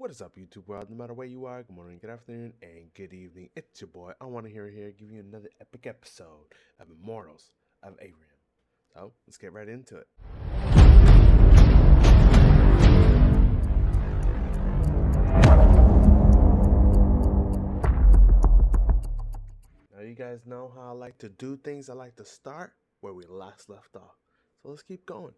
What is up, YouTube world? No matter where you are, good morning, good afternoon, and good evening. It's your boy. I want to hear here, give you another epic episode of Immortals of Aveum. So let's get right into it. Now you guys know how I like to do things. I like to start where we last left off. So let's keep going.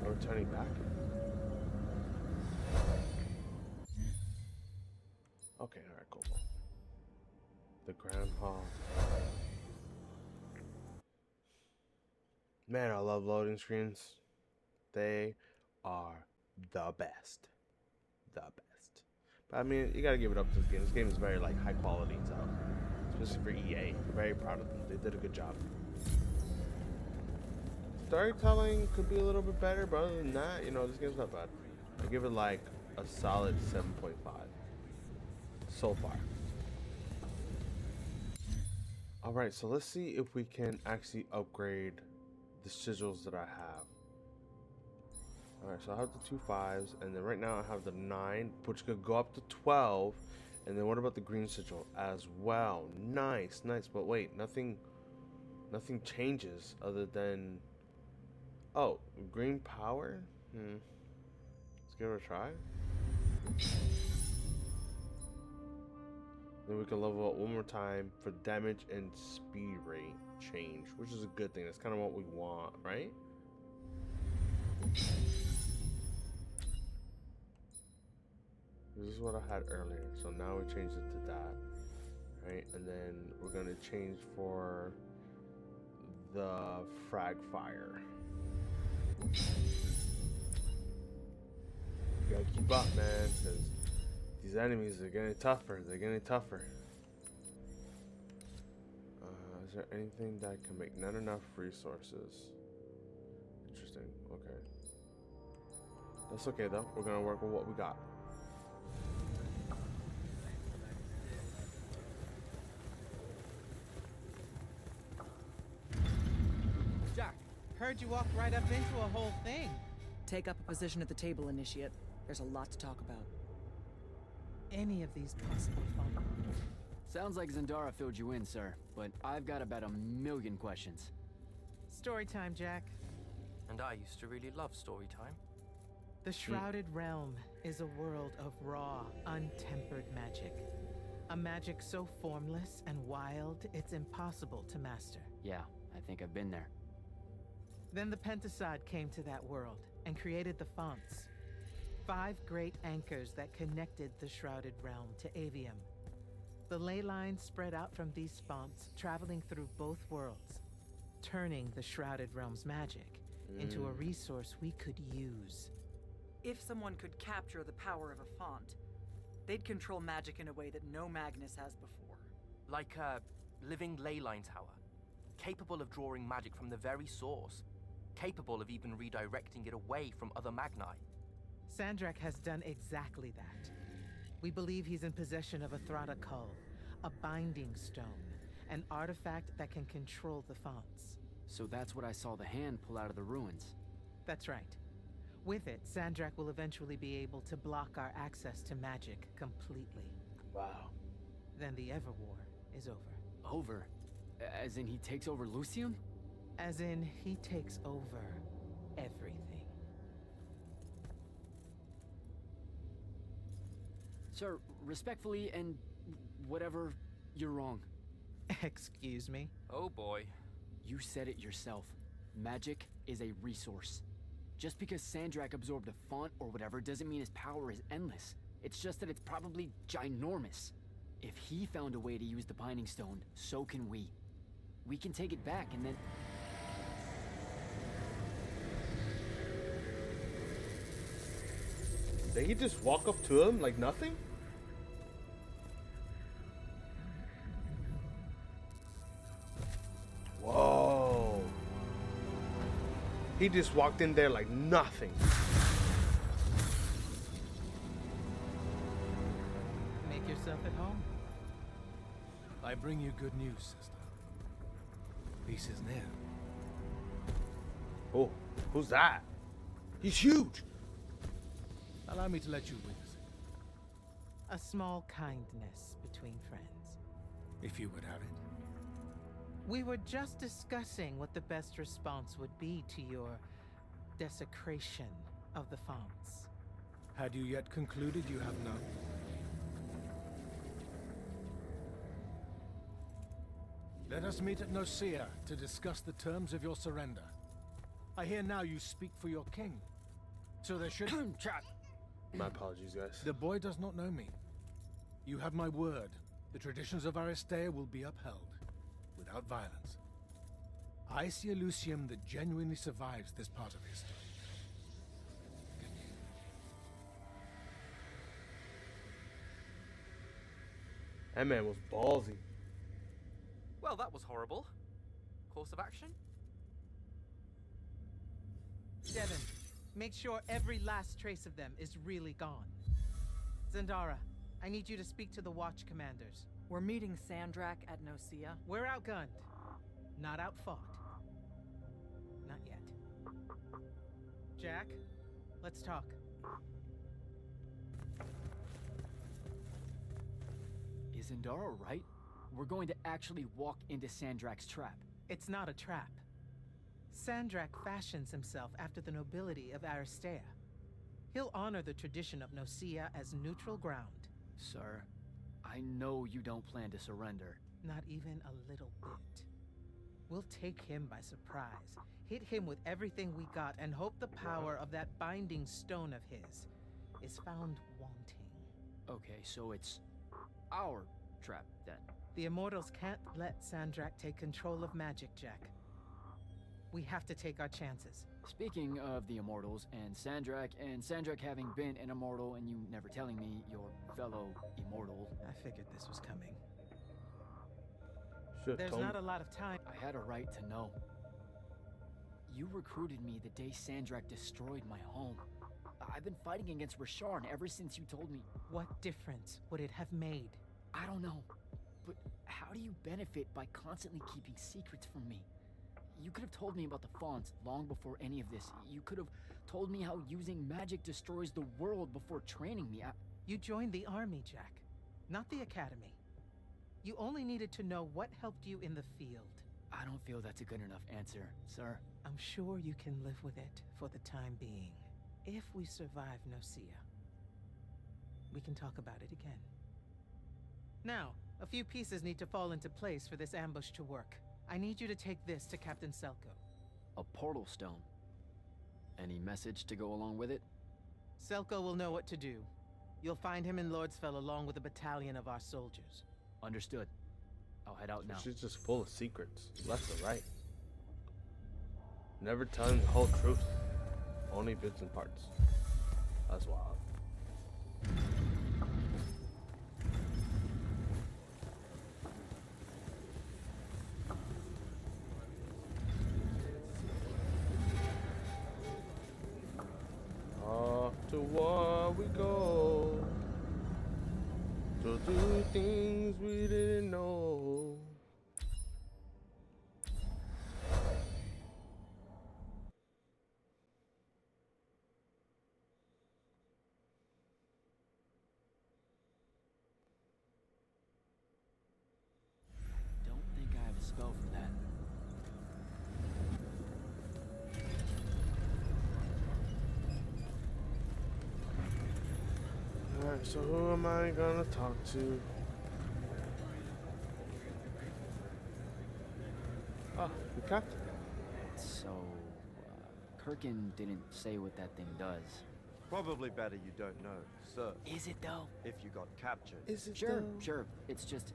We're turning back. Okay, alright, cool. The Grand Hall. Man, I love loading screens. They are the best. The best. But I mean, you gotta give it up to this game. This game is very like high quality, so especially for EA. I'm very proud of them. They did a good job. Storytelling could be a little bit better, but other than that, you know, this game's not bad. I give it like a solid 7.5 so far. Alright, so let's see if we can actually upgrade the sigils that I have. Alright, so I have the 2 5s, and then right now I have the 9, which could go up to 12. And then what about the green sigil as well? Nice, nice. But wait, nothing changes other than... Oh, green power? Let's give it a try. Then we can level up one more time for damage and speed rate change, which is a good thing. That's kind of what we want, right? This is what I had earlier, so now we changed it to that, right? And then we're gonna change for the frag fire. You gotta keep up, man, because these enemies are getting tougher. They're getting tougher. Is there anything that can make not enough resources? Interesting. Okay. That's okay, though. We're gonna work with what we got. Jack, heard you walked right up into a whole thing. Take up a position at the table, Initiate. There's a lot to talk about. Any of these possible fun? Sounds like Zendara filled you in, sir, but I've got about 1,000,000 questions. Story time, Jack. And I used to really love story time. The Shrouded Realm is a world of raw, untempered magic. A magic so formless and wild, it's impossible to master. Yeah, I think I've been there. Then the Pentasod came to that world and created the fonts. 5 great anchors that connected the Shrouded Realm to Aveum. The ley lines spread out from these fonts, traveling through both worlds, turning the Shrouded Realm's magic into a resource we could use. If someone could capture the power of a font, they'd control magic in a way that no Magnus has before. Like a living ley line tower, capable of drawing magic from the very source, capable of even redirecting it away from other Magni. Sandrak has done exactly that. We believe he's in possession of a Thrata Cull, a binding stone, an artifact that can control the fonts. So that's what I saw the hand pull out of the ruins. That's right. With it, Sandrak will eventually be able to block our access to magic completely. Wow. Then the Everwar is over. Over? As in he takes over Lucium? As in, he takes over everything. Sir, respectfully and whatever, you're wrong. Excuse me? Oh boy. You said it yourself. Magic is a resource. Just because Sandrak absorbed a font or whatever doesn't mean his power is endless. It's just that it's probably ginormous. If he found a way to use the Binding Stone, so can we. We can take it back and then... Did he just walk up to him like nothing? Whoa. He just walked in there like nothing. Make yourself at home. I bring you good news, sister. Peace is near. Oh, who's that? He's huge. Allow me to let you witness it, A small kindness between friends. if you would have it. We were just discussing what the best response would be to your desecration of the fonts. Had you yet concluded you have none? Let us meet at Nicaea to discuss the terms of your surrender. I hear now you speak for your king. So there should... My apologies, guys. The boy does not know me. You have my word. The traditions of Aristea will be upheld, without violence. I see a Lucium that genuinely survives this part of history. That man was ballsy. Well, that was horrible. Course of action? Devin, make sure every last trace of them is really gone. Zendara, I need you to speak to the watch commanders. We're meeting Sandrak at Nicaea. We're outgunned, not outfought. Not yet. Jack, let's talk. Is Zendara right? We're going to actually walk into Sandrak's trap. It's not a trap. Sandrak fashions himself after the nobility of Aristea. He'll honor the tradition of Nicaea as neutral ground. Sir, I know you don't plan to surrender. Not even a little bit. We'll take him by surprise, hit him with everything we got, and hope the power of that binding stone of his is found wanting. Okay, so it's our trap then. The Immortals can't let Sandrak take control of magic, Jack. We have to take our chances. Speaking of the Immortals and Sandrak having been an Immortal and you never telling me your fellow Immortal. I figured this was coming. Should've There's told not me. a lot of time. I had a right to know. You recruited me the day Sandrak destroyed my home. I've been fighting against Rasharn ever since you told me. What difference would it have made? I don't know. But how do you benefit by constantly keeping secrets from me? You could have told me about the fonts long before any of this. You could have told me how using magic destroys the world before training me. You joined the army, Jack, not the academy. You only needed to know what helped you in the field. I don't feel that's a good enough answer, sir. I'm sure you can live with it for the time being. If we survive Nicaea, we can talk about it again. Now, a few pieces need to fall into place for this ambush to work. I need you to take this to Captain Selko. A portal stone. Any message to go along with it? Selko will know what to do. You'll find him in Lordsfell along with a battalion of our soldiers. Understood. I'll head out now. She's just full of secrets, left and right. Never telling the whole truth. Only bits and parts. That's wild. Off to war we go. To do things we didn't know. Don't think I have a spell for that. Alright, so who am I gonna talk to? Ah, the captain. So, Kirkin didn't say what that thing does. Probably better you don't know, sir. Is it though? If you got captured. Is it Sure, though? sure. It's just,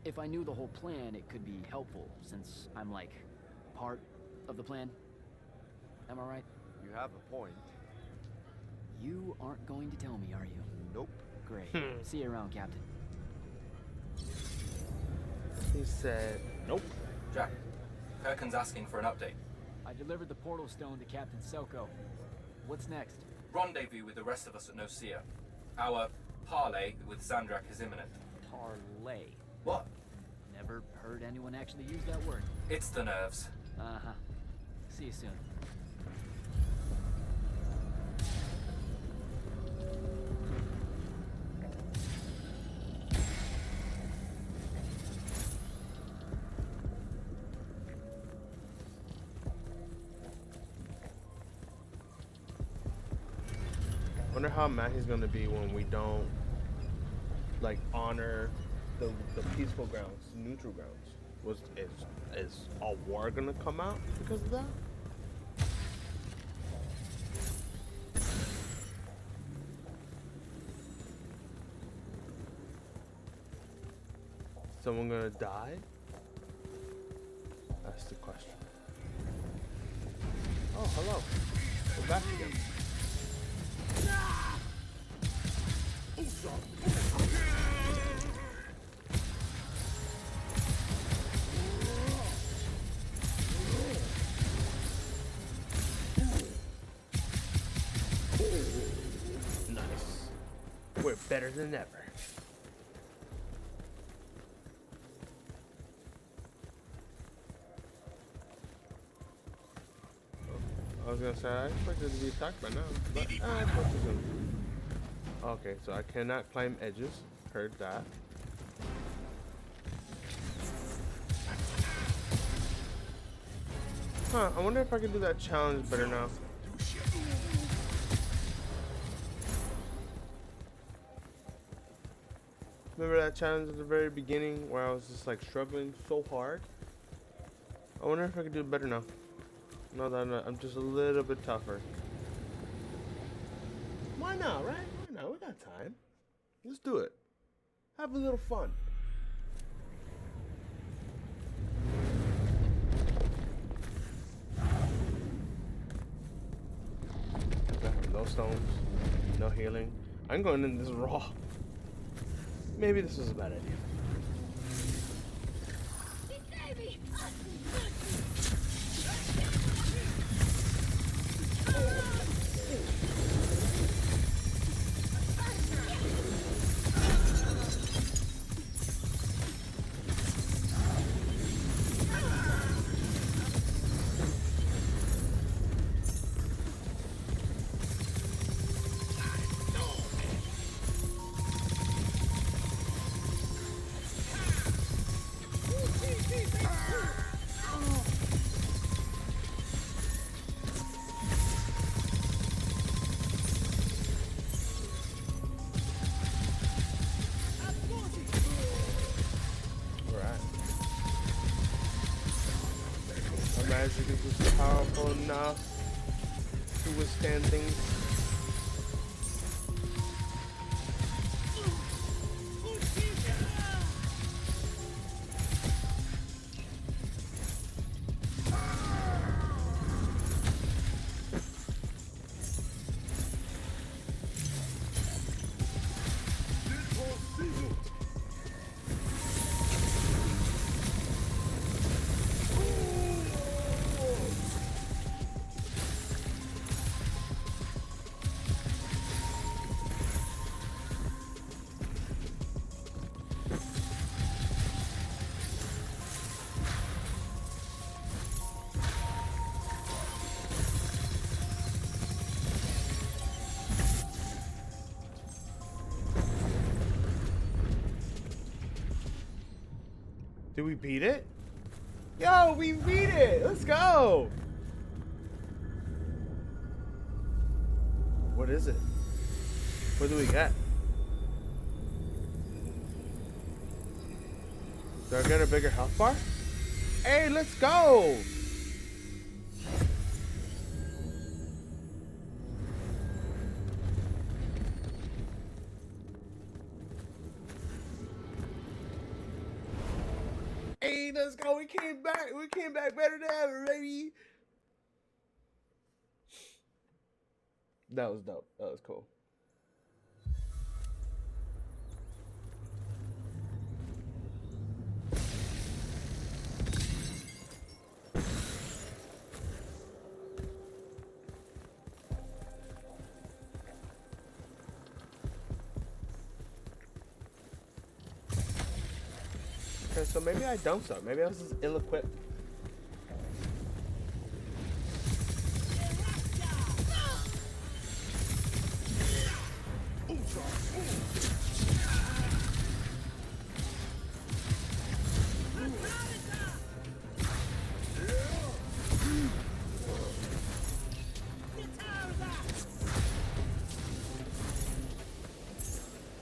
if I knew the whole plan, it could be helpful, since I'm like, part of the plan. Am I right? You have a point. You aren't going to tell me, are you? Nope. Great. See you around, Captain. He said, nope. Jack, Kirkin's asking for an update. I delivered the portal stone to Captain Selko. What's next? Rendezvous with the rest of us at Nicaea. Our parley with Sandrak is imminent. Parlay. What? never heard anyone actually use that word. It's the nerves. Uh-huh. See you soon. Wonder how mad he's gonna be when we don't like honor the peaceful grounds, neutral grounds. Is a war gonna come out because of that? Someone gonna die? That's the question. Oh, hello. We're back again. Nice. We're better than ever. I was gonna say I expected to be attacked by now, but I thought it was gonna. Okay, so I cannot climb edges. Heard that. Huh, I wonder if I can do that challenge better now. Remember that challenge at the very beginning where I was just like struggling so hard? I wonder if I can do it better now. Now that I'm just a little bit tougher. Why not, right? Why not? We got time. Let's do it. Have a little fun. No stones, no healing. I'm going in this raw. Maybe this was a bad idea. Magic is just powerful enough to withstand things. Did we beat it? Yo, we beat it! Let's go! What is it? What do we get? Do I get a bigger health bar? Hey, let's go! Hey, let's go. We came back. We came back better than ever, baby. That was dope. That was cool. Okay, so maybe I don't suck. Maybe I was just ill-equipped.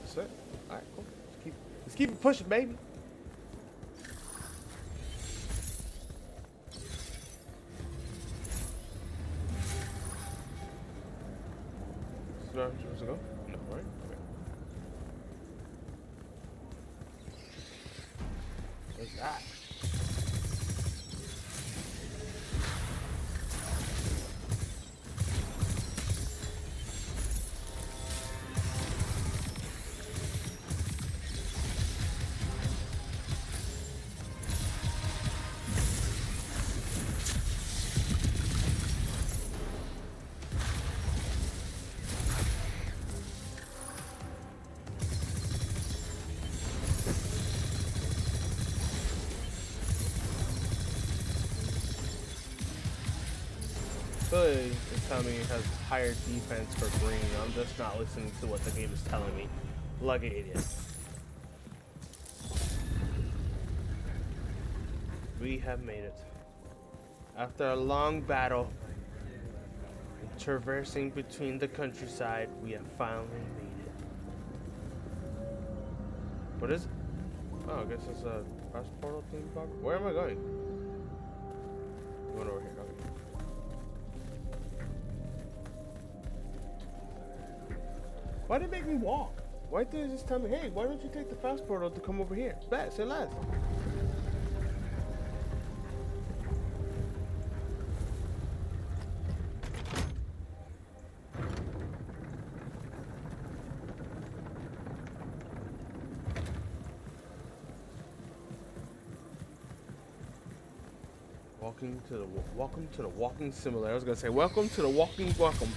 That's it. Alright, cool. Let's keep it pushing, baby. Is that where I'm supposed to go? No, right? Okay. What's that? Clearly, it's telling me it has higher defense for green. I'm just not listening to what the game is telling me. Like an idiot. We have made it. After a long battle, traversing between the countryside, we have finally made it. What is it? Oh, I guess it's a fast portal thing. Where am I going? I'm going over here. Okay. Why did it make me walk? Why didn't it just tell me, hey, why don't you take the fast portal to come over here? Bet, say less. Welcome to the walking simulator. I was gonna say welcome to the walking welcome.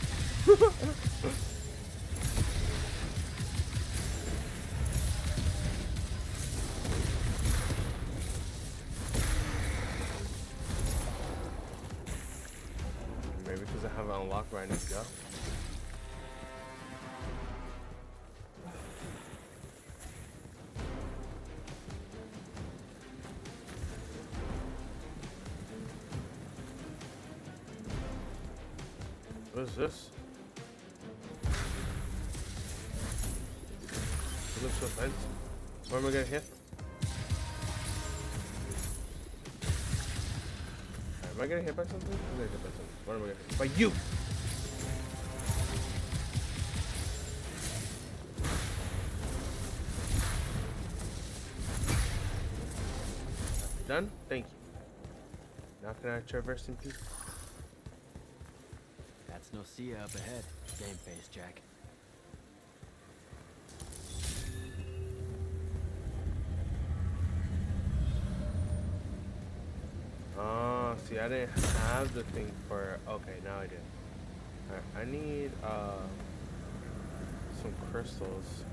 Maybe because I have it unlocked where I need to go. What is this? It looks so fancy. Where am I gonna hit? Am I getting hit by something? I'm gonna hit by something. What am I getting hit by? You! Done? Thank you. Now can I traverse in peace? That's no see ya up ahead. Game face, Jack. Oh, see, I didn't have the thing for. Okay, now I do. Alright, I need some crystals.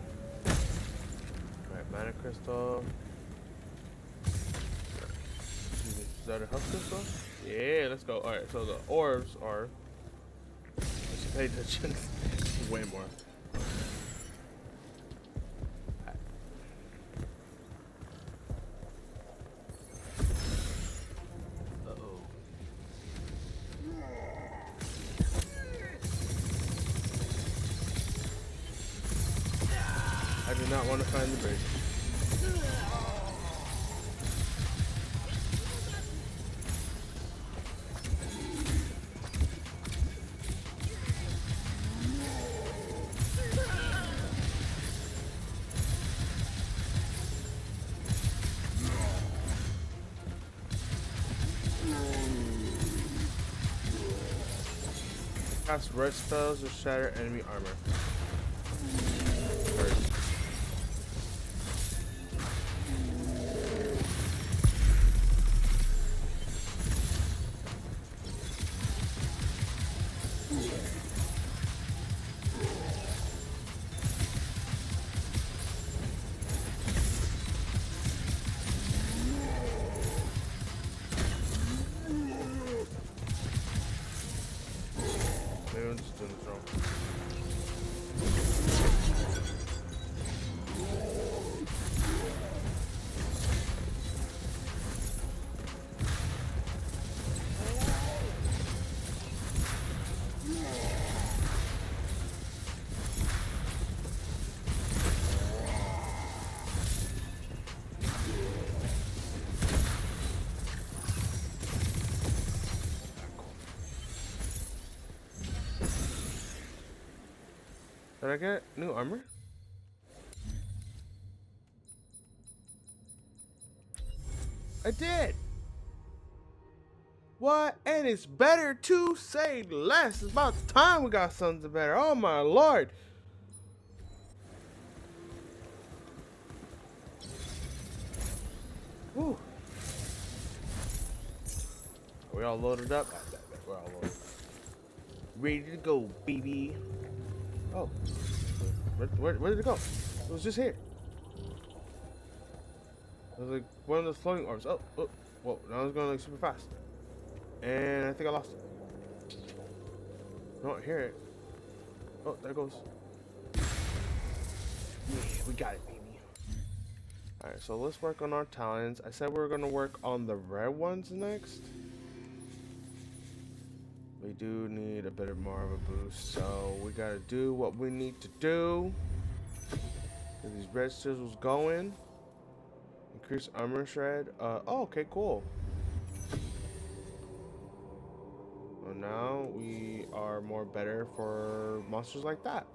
Alright, mana crystal. Is that a health crystal? Yeah, let's go. Alright, so the orbs are. I should pay attention. Way more. I do not want to find the bridge. Cast red spells or shatter enemy armor. First. doing this wrong. Did I get new armor? I did! What? And it's better to say less. It's about time we got something better. Oh my lord! Woo! Are we all loaded up? We're all loaded up. Ready to go, baby. Oh. Where did it go? It was just here. It was like one of those floating orbs. Oh, whoa. Now it's going like super fast. And I think I lost it. I don't hear it. Oh, there it goes. Yeah, we got it, baby. Alright, so let's work on our talents. I said we were going to work on the red ones next. We do need a bit more of a boost, so we gotta do what we need to do. Get these red sizzles going. Increase armor shred. Oh, okay, cool. Well, now we are more better for monsters like that.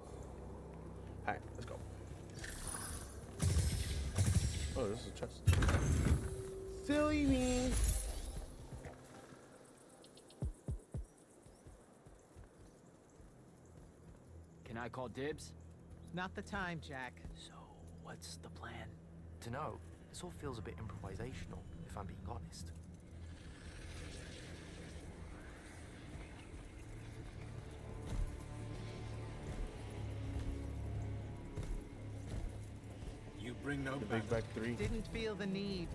Alright, let's go. Oh, this is a chest. Silly me. Can I call dibs? Not the time, Jack. So, what's the plan? To know, this all feels a bit improvisational, if I'm being honest. You bring no The big back 3. Didn't feel the need.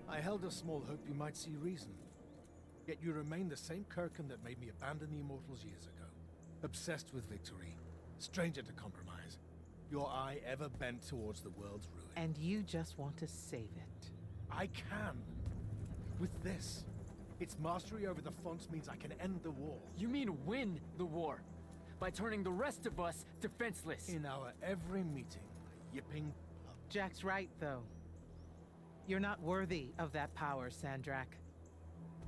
I held a small hope you might see reason. Yet you remain the same Kirkin that made me abandon the Immortals years ago. Obsessed with victory, stranger to compromise. Your eye ever bent towards the world's ruin. And you just want to save it. I can. With this. Its mastery over the fonts means I can end the war. You mean win the war by turning the rest of us defenseless. In our every meeting, yipping pub. Jack's right, though. You're not worthy of that power, Sandrak.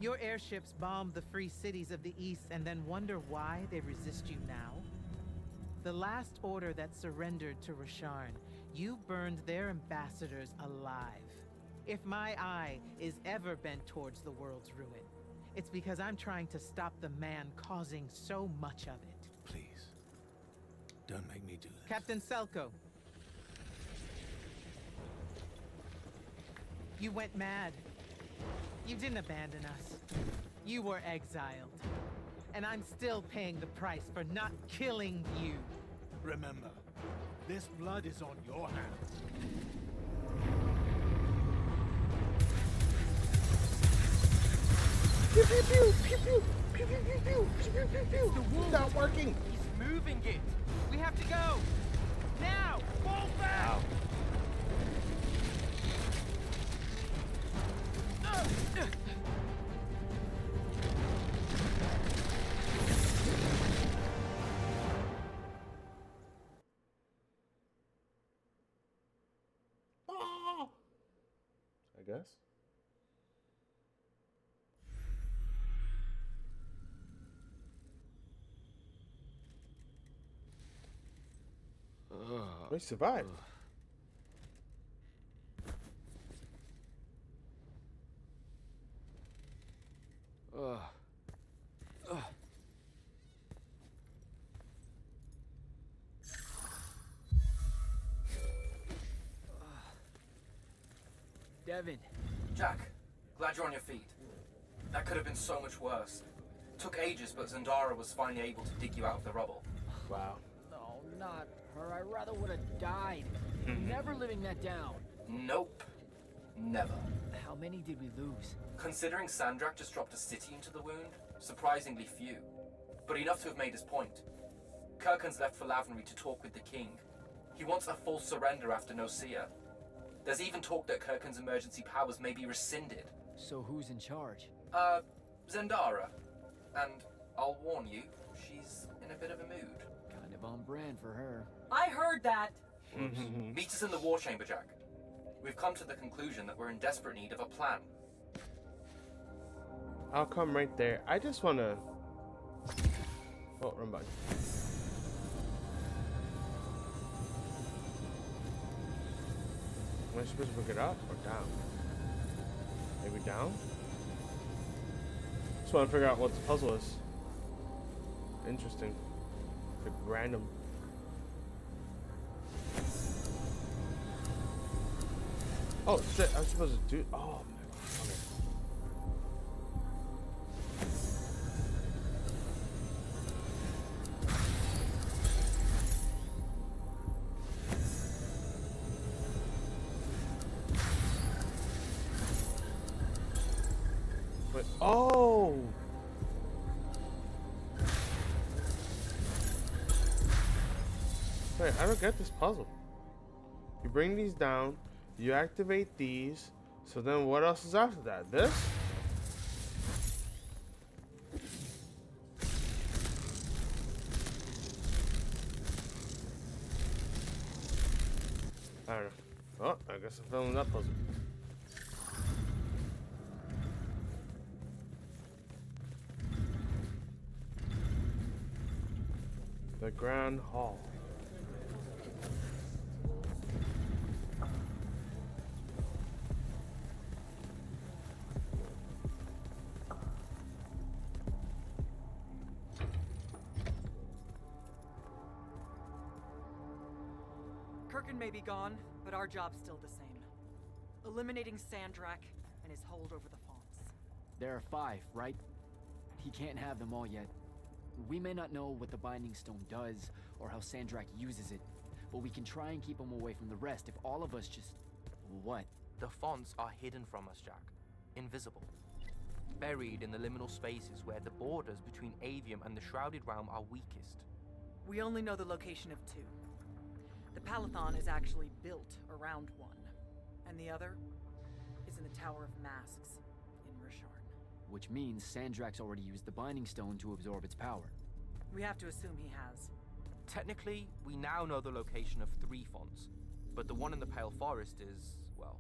Your airships bombed the free cities of the East and then wonder why they resist you now? The last order that surrendered to Rasharn, you burned their ambassadors alive. If my eye is ever bent towards the world's ruin, it's because I'm trying to stop the man causing so much of it. Please. Don't make me do this. Captain Selko. You went mad. You didn't abandon us. You were exiled. And I'm still paying the price for not killing you. Remember, this blood is on your hands. Pew pew pew pew pew pew pew pew pew pew pew pew. It's not working. He's moving it! We have to go! Now! Fall back! Ow. I guess. We survived. Devin. Jack, glad you're on your feet. That could have been so much worse. Took ages, but Zendara was finally able to dig you out of the rubble. Wow. No, not her. I rather would have died. Never living that down. Nope. Never. How many did we lose? Considering Sandrak just dropped a city into the wound, surprisingly few. But enough to have made his point. Kirkhan's left for Lavenry to talk with the king. He wants a full surrender after Nicaea. There's even talk that Kirkhan's emergency powers may be rescinded. So who's in charge? Zendara. And I'll warn you, she's in a bit of a mood. Kind of on brand for her. I heard that! Meet us in the war chamber, Jack. We've come to the conclusion that we're in desperate need of a plan. I'll come right there. I just want to... Oh, run back. Am I supposed to pick it up or down? Maybe down? Just want to figure out what the puzzle is. Interesting. Like random. Oh shit, I'm supposed to do... Oh my god, okay. Wait, oh! Wait, I don't get this puzzle. You bring these down, you activate these, so then what else is after that? This? I don't know. Oh, I guess I'm filling that puzzle. The Grand Hall. Kirkhan may be gone, but our job's still the same. Eliminating Sandrak and his hold over the fonts. There are 5, right? He can't have them all yet. We may not know what the Binding Stone does, or how Sandrak uses it, but we can try and keep him away from the rest if all of us just... What? The fonts are hidden from us, Jack. Invisible. Buried in the liminal spaces where the borders between Aveum and the Shrouded Realm are weakest. We only know the location of 2. The Palathon is actually built around one, and the other is in the Tower of Masks in Rashorn. Which means Sandrak's already used the Binding Stone to absorb its power. We have to assume he has. Technically, we now know the location of 3 fonts, but the one in the Pale Forest is, well,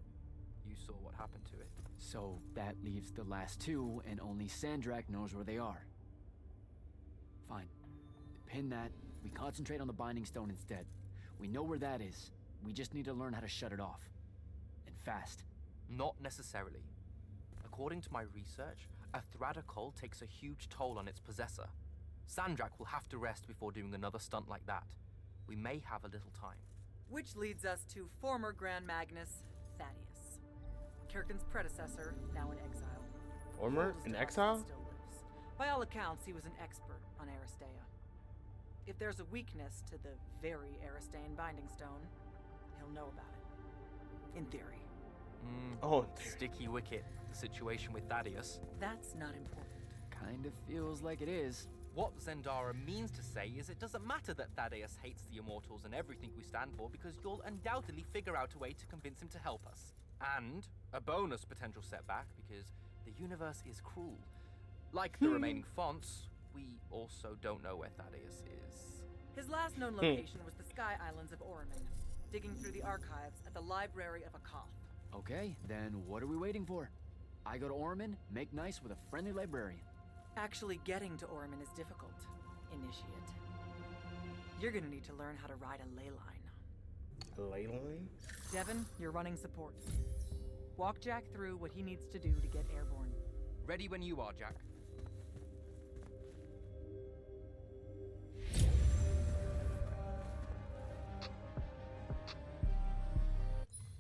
you saw what happened to it. So that leaves the last 2, and only Sandrak knows where they are. Fine. Pin that. We concentrate on the Binding Stone instead. We know where that is. We just need to learn how to shut it off. And fast. Not necessarily. According to my research, a Thradder Cull takes a huge toll on its possessor. Sandrak will have to rest before doing another stunt like that. We may have a little time. Which leads us to former Grand Magnus, Thaddeus. Kirkhan's predecessor, now in exile. Ormer Oldest in house exile? that still lives. By all accounts, he was an expert on Aristea. If there's a weakness to the very Aristean Binding Stone, he'll know about it. In theory. Oh, Sticky wicket, the situation with Thaddeus. That's not important. Kind of feels like it is. What Zendara means to say is it doesn't matter that Thaddeus hates the Immortals and everything we stand for, because you'll undoubtedly figure out a way to convince him to help us. And a bonus potential setback, because the universe is cruel. Like the remaining fonts, we also don't know where Thaddeus is. His last known location was the Sky Islands of Oramin, digging through the archives at the Library of Akoth. Okay, then what are we waiting for? I go to Orman, make nice with a friendly librarian. Actually getting to Oramin is difficult, Initiate. You're gonna need to learn how to ride a ley line. ley line? Devin, you're running support. Walk Jack through what he needs to do to get airborne. Ready when you are, Jack.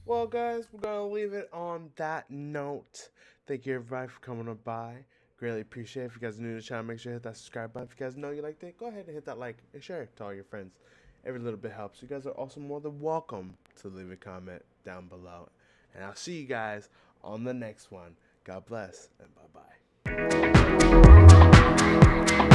Well, guys, we're gonna leave it on that note. Thank you everybody for coming on by. Greatly appreciate it. If you guys are new to the channel, make sure you hit that subscribe button. If you guys know you liked it, go ahead and hit that like and share it to all your friends. Every little bit helps. You guys are also more than welcome to leave a comment down below. And I'll see you guys on the next one. God bless and bye-bye.